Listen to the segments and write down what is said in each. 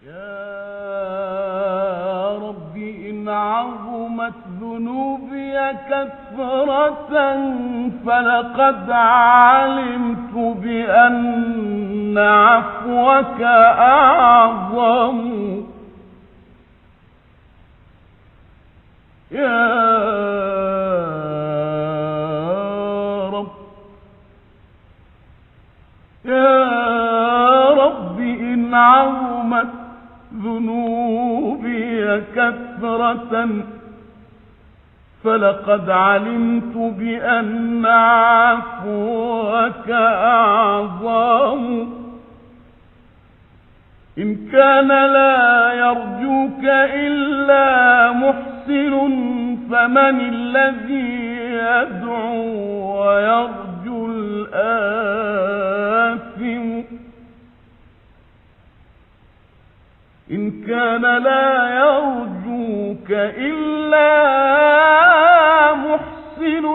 يا رب إن عظمت ذنوبي كثرة فلقد علمت بأن عفوك أعظم. يا رب إن عظمت ذنوبي كثرة فلقد علمت بأن عفوك أعظم. إن كان لا يرجوك إلا محسن فمن الذي يدعو ويرجو الآثم. إن كان لا يرجوك إلا محسن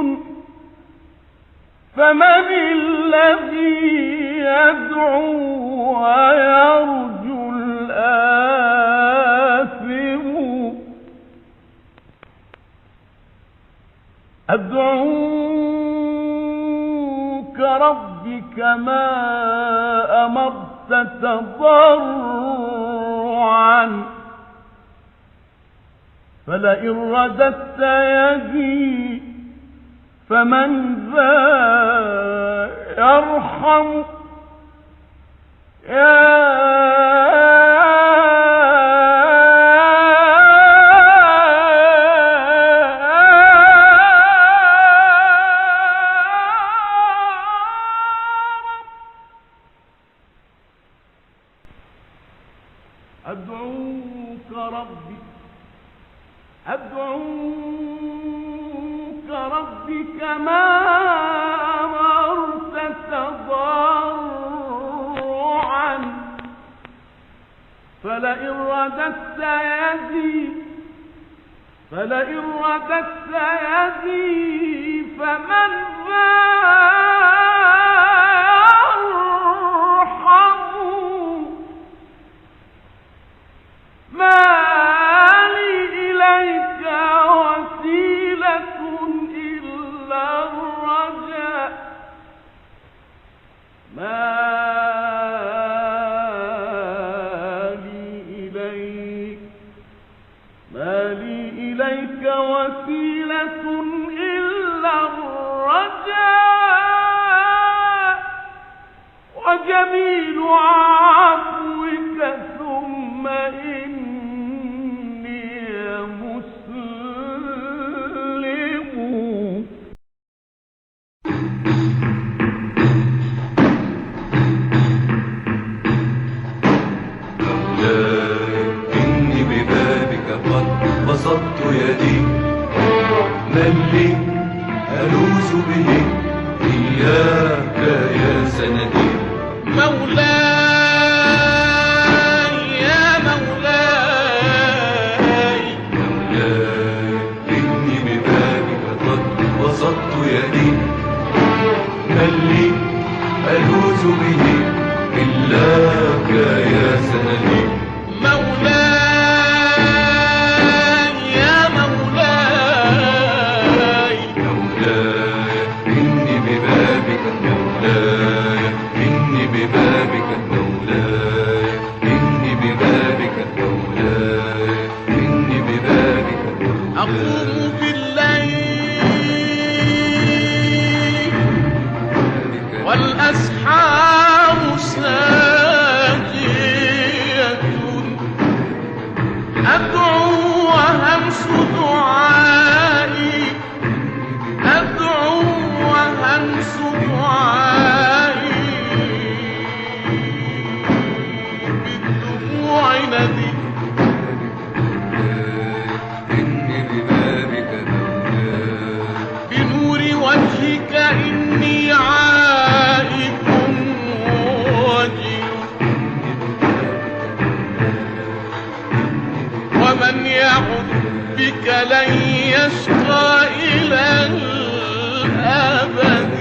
فمن الذي يدعو ويرجو الآثم. أدعوك ربي كما أمرت تضرعا فلئن رددت يدي فمن ذا يرحم. أدعوك ربي كما أمرت تضرعا فلئن رددت يدي فمن ذا يرحم. ما لي إليك وسيلة إلا الرجاء. ما لي إليك وسيلة إلا الرجاء وجميل عفوك ثم إني مسلم. إني ببابك قد بسطت يدي، من لي ألوذ به إياك يا سندي. مولاي يا مولاي، إني ببابك قد بسطت يدي، من لي ألوذ به إلاك يا سندي. مولاي يا مولاي، إني ببابك مولاي، إني ببابك مولاي، إني ببابك مولاي، إني ببابك مولاي. أقوم بالليل والأسحار ساجية، أدعو وهمس دعائي، أدعو وهمس دعائي بالدموع ندي. إني ببابك مولاي، بنور وجهك إني عائد وجل، ومن يعد بك لن يشقى إلى الأبد.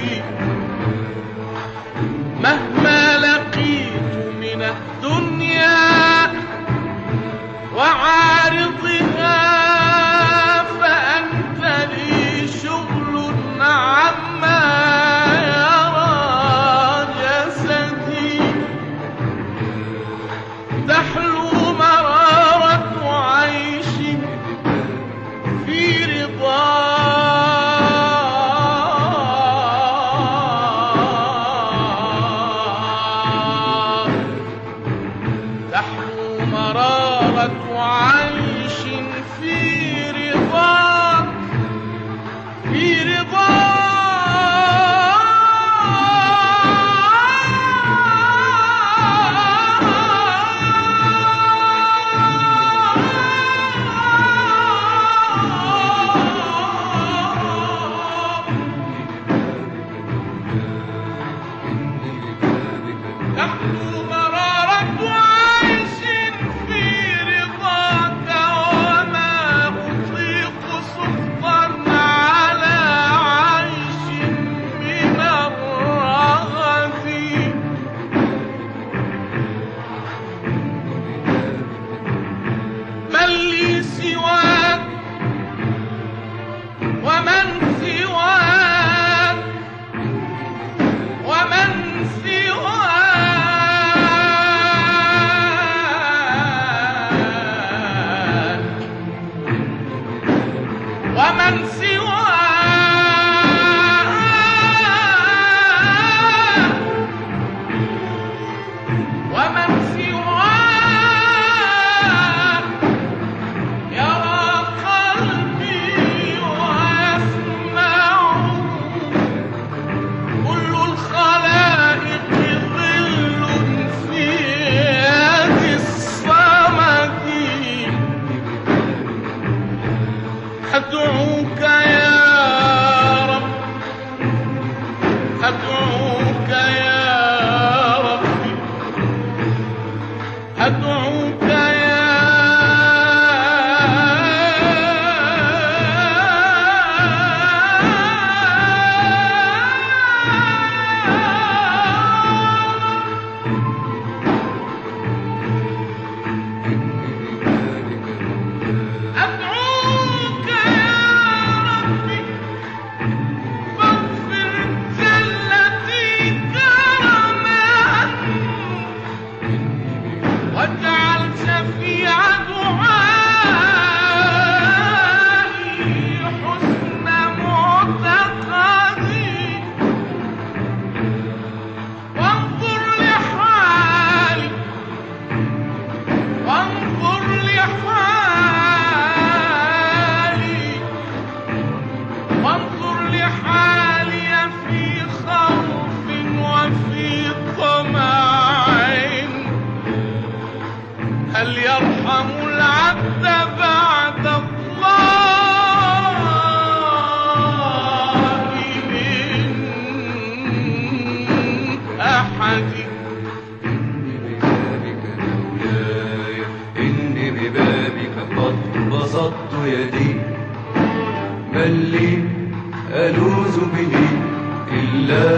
أدعوك يا ربي أدعوك يا أدعوك يا ربي فاغفر جلتي كرما واجعل شفيع دعائي حسن معتقدي وانظر لحالي وانظر لحالي وانظر لحالي في خوف وفي طمع هل يرحم العبد بعد الله من أحد إني ببابك قد بسطت يدي من لي ألوذ به إلا